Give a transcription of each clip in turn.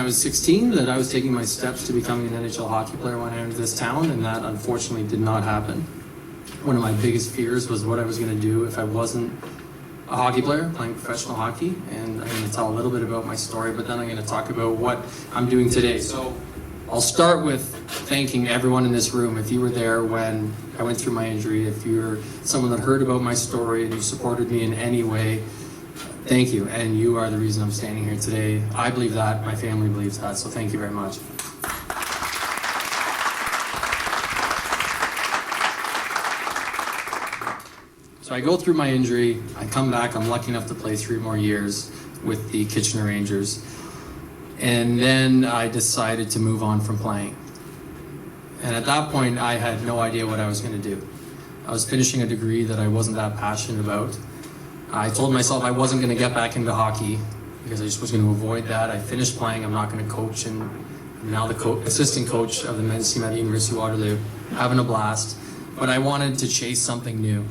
was 16 that I was taking my steps to becoming an NHL hockey player when I entered this town, and that unfortunately did not happen. One of my biggest fears was what I was going to do if I wasn't a hockey player playing professional hockey, and I'm going to tell a little bit about my story, but then I'm going to talk about what I'm doing today. So I'll start with thanking everyone in this room. If you were there when I went through my injury, if you're someone that heard about my story and you supported me in any way, thank you. And you are the reason I'm standing here today. I believe that, my family believes that, so thank you very much. So I go through my injury, I come back, I'm lucky enough to play 3 more years with the Kitchener Rangers. And then I decided to move on from playing. And at that point, I had no idea what I was going to do. I was finishing a degree that I wasn't that passionate about. I told myself I wasn't going to get back into hockey because I just was going to avoid that. I finished playing, I'm not going to coach, and I'm now the assistant coach of the men's team at the University of Waterloo, having a blast. But I wanted to chase something new.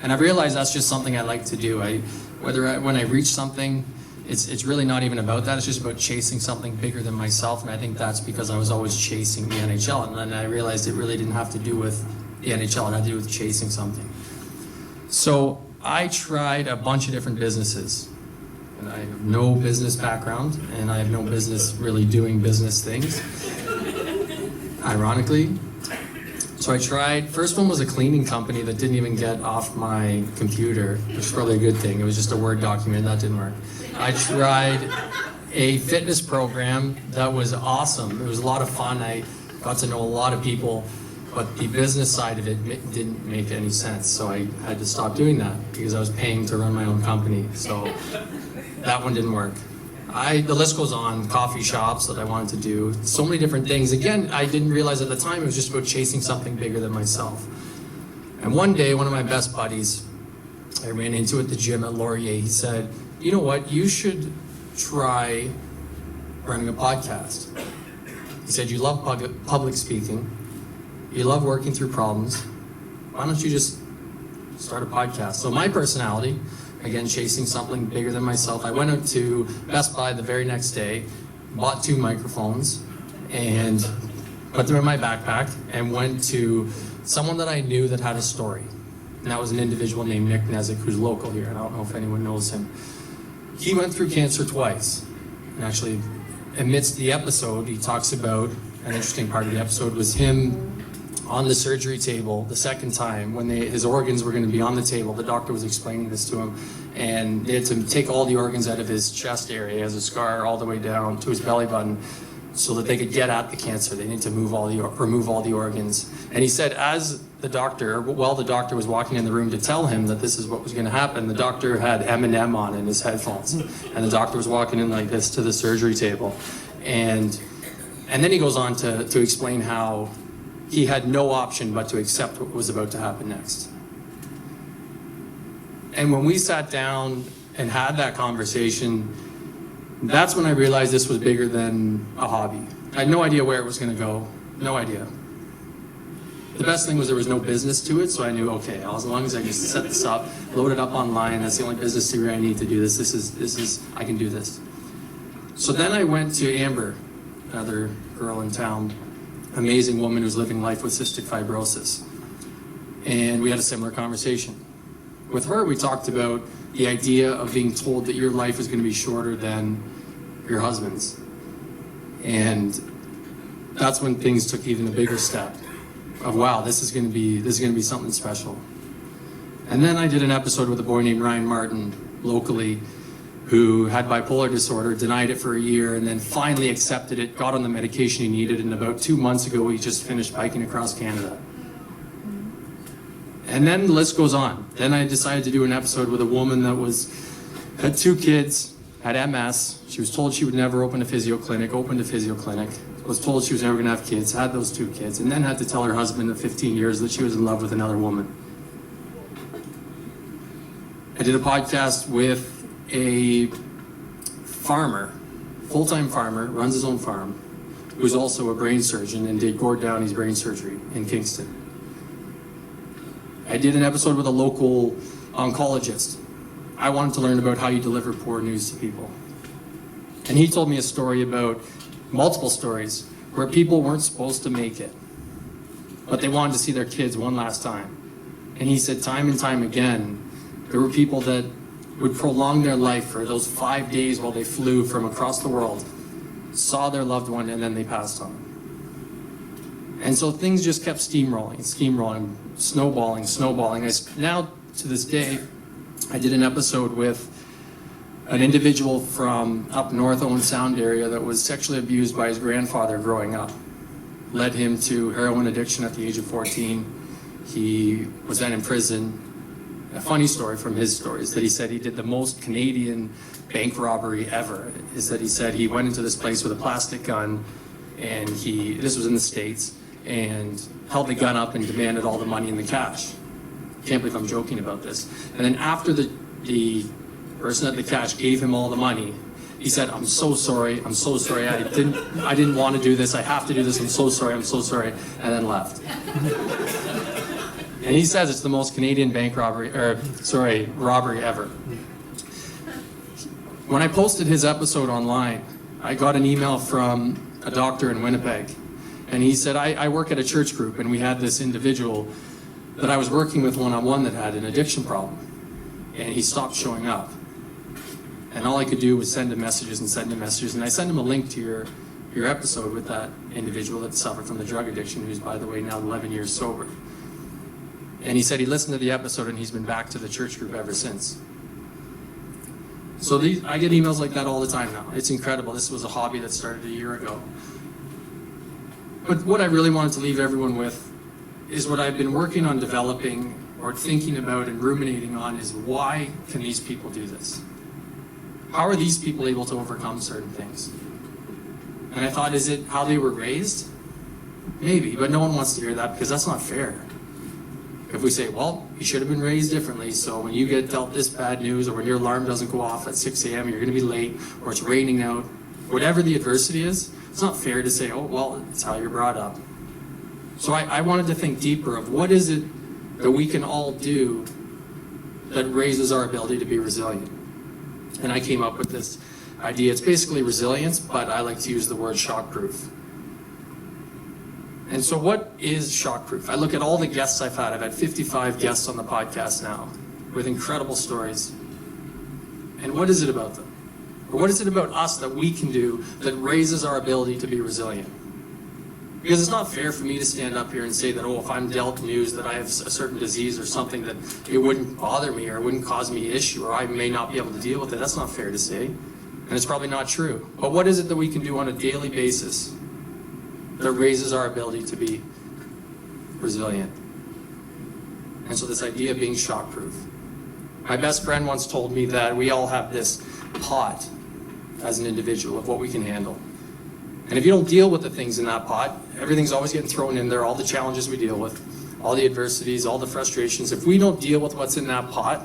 And I realized that's just something I like to do. When I reach something, it's really not even about that. It's just about chasing something bigger than myself. And I think that's because I was always chasing the NHL. And then I realized it really didn't have to do with the NHL. It had to do with chasing something. So I tried a bunch of different businesses. And I have no business background, and I have no business really doing business things, ironically. So I tried, first one was a cleaning company that didn't even get off my computer, which is probably a good thing. It was just a Word document, that didn't work. I tried a fitness program that was awesome. It was a lot of fun. I got to know a lot of people, but the business side of it didn't make any sense. So I had to stop doing that because I was paying to run my own company. So that one didn't work. The list goes on, coffee shops that I wanted to do, so many different things. Again, I didn't realize at the time it was just about chasing something bigger than myself. And one day, one of my best buddies, I ran into at the gym at Laurier, he said, you know what, you should try running a podcast. He said, you love public speaking, you love working through problems, why don't you just start a podcast? So my personality, again, chasing something bigger than myself. I went out to Best Buy the very next day, bought 2 microphones, and put them in my backpack, and went to someone that I knew that had a story. And that was an individual named Nick Nezik, who's local here. I don't know if anyone knows him. He went through cancer twice. And actually, amidst the episode, he talks about, an interesting part of the episode was him on the surgery table the second time when his organs were going to be on the table. The doctor was explaining this to him, and they had to take all the organs out of his chest area. He has a scar all the way down to his belly button so that they could get at the cancer. They need to remove all the organs. And he said while the doctor was walking in the room to tell him that this is what was going to happen, the doctor had Eminem on in his headphones, and the doctor was walking in like this to the surgery table. And then he goes on to explain how he had no option but to accept what was about to happen next. And when we sat down and had that conversation, that's when I realized this was bigger than a hobby. I had no idea where it was going to go, no idea. The best thing was there was no business to it, so I knew, okay, as long as I just set this up, load it up online, that's the only business degree I need to do this. This is I can do this. So then I went to Amber, another girl in town, amazing woman who's living life with cystic fibrosis. And we had a similar conversation. With her, we talked about the idea of being told that your life is going to be shorter than your husband's. And that's when things took even a bigger step of, wow, this is going to be something special. And then I did an episode with a boy named Ryan Martin locally who had bipolar disorder, denied it for a year, and then finally accepted it, got on the medication he needed, and about 2 months ago, he just finished biking across Canada. And then the list goes on. Then I decided to do an episode with a woman that had 2 kids, had MS. She was told she would never open a physio clinic, opened a physio clinic, was told she was never going to have kids, had those 2 kids, and then had to tell her husband of 15 years that she was in love with another woman. I did a podcast with a farmer, full-time farmer, runs his own farm, who's also a brain surgeon and did Gord Downey's brain surgery in Kingston. I did an episode with a local oncologist. I wanted to learn about how you deliver poor news to people. And he told me a story about multiple stories where people weren't supposed to make it, but they wanted to see their kids one last time. And he said time and time again, there were people that would prolong their life for those 5 days while they flew from across the world, saw their loved one, and then they passed on. And so things just kept steamrolling, snowballing. Now, to this day, I did an episode with an individual from up north Owen Sound area that was sexually abused by his grandfather growing up. Led him to heroin addiction at the age of 14. He was then in prison. A funny story from his story is that he said he did the most Canadian bank robbery ever. Is that he said he went into this place with a plastic gun, and this was in the States, and held the gun up and demanded all the money in the cash. Can't believe I'm joking about this. And then after the person at the cash gave him all the money, he said, I'm so sorry, I didn't want to do this, I have to do this, I'm so sorry, and then left. And he says it's the most Canadian robbery ever. When I posted his episode online, I got an email from a doctor in Winnipeg, and he said, I work at a church group, and we had this individual that I was working with one-on-one that had an addiction problem, and he stopped showing up. And all I could do was send him messages, and I sent him a link to your episode with that individual that suffered from the drug addiction, who's, by the way, now 11 years sober. And he said he listened to the episode, and he's been back to the church group ever since. So I get emails like that all the time now. It's incredible. This was a hobby that started a year ago. But what I really wanted to leave everyone with is what I've been working on developing or thinking about and ruminating on is why can these people do this? How are these people able to overcome certain things? And I thought, is it how they were raised? Maybe, but no one wants to hear that because that's not fair. If we say, well, you should have been raised differently, so when you get dealt this bad news or when your alarm doesn't go off at 6 a.m., you're going to be late, or it's raining out, whatever the adversity is, it's not fair to say, oh, well, it's how you're brought up. So I wanted to think deeper of what is it that we can all do that raises our ability to be resilient. And I came up with this idea. It's basically resilience, but I like to use the word shockproof. And so what is shockproof? I look at all the guests I've had. I've had 55 guests on the podcast now with incredible stories. And what is it about them? Or what is it about us that we can do that raises our ability to be resilient? Because it's not fair for me to stand up here and say that, oh, if I'm dealt news that I have a certain disease or something, that it wouldn't bother me or it wouldn't cause me issue or I may not be able to deal with it. That's not fair to say. And it's probably not true. But what is it that we can do on a daily basis that raises our ability to be resilient? And so this idea of being shockproof. My best friend once told me that we all have this pot as an individual of what we can handle. And if you don't deal with the things in that pot, everything's always getting thrown in there, all the challenges we deal with, all the adversities, all the frustrations. If we don't deal with what's in that pot,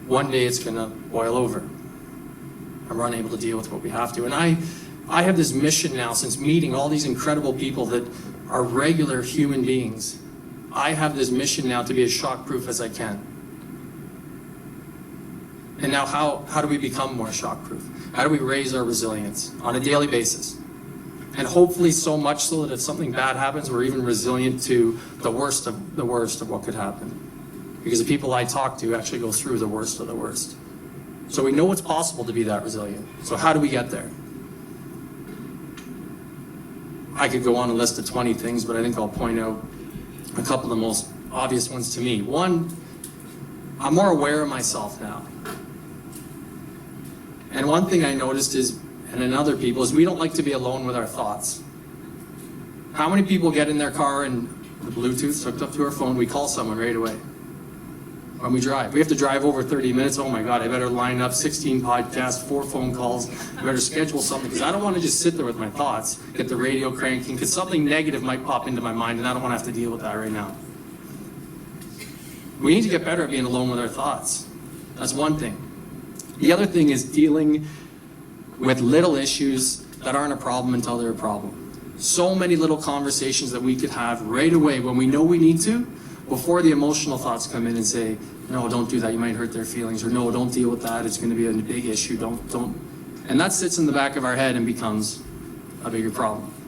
one day it's going to boil over. And we're unable to deal with what we have to. And I have this mission now, since meeting all these incredible people that are regular human beings, I have this mission now to be as shockproof as I can. And now how do we become more shockproof? How do we raise our resilience on a daily basis? And hopefully so much so that if something bad happens, we're even resilient to the worst of what could happen. Because the people I talk to actually go through the worst of the worst. So we know it's possible to be that resilient. So how do we get there? I could go on a list of 20 things, but I think I'll point out a couple of the most obvious ones to me. One, I'm more aware of myself now. And one thing I noticed is, and in other people, is we don't like to be alone with our thoughts. How many people get in their car and the Bluetooth's hooked up to our phone, we call someone right away? When we drive. We have to drive over 30 minutes. Oh my God, I better line up 16 podcasts, 4 phone calls. I better schedule something because I don't want to just sit there with my thoughts, get the radio cranking, because something negative might pop into my mind and I don't want to have to deal with that right now. We need to get better at being alone with our thoughts. That's one thing. The other thing is dealing with little issues that aren't a problem until they're a problem. So many little conversations that we could have right away when we know we need to, before the emotional thoughts come in and say, no, don't do that, you might hurt their feelings, or no, don't deal with that, it's going to be a big issue, don't. And that sits in the back of our head and becomes a bigger problem.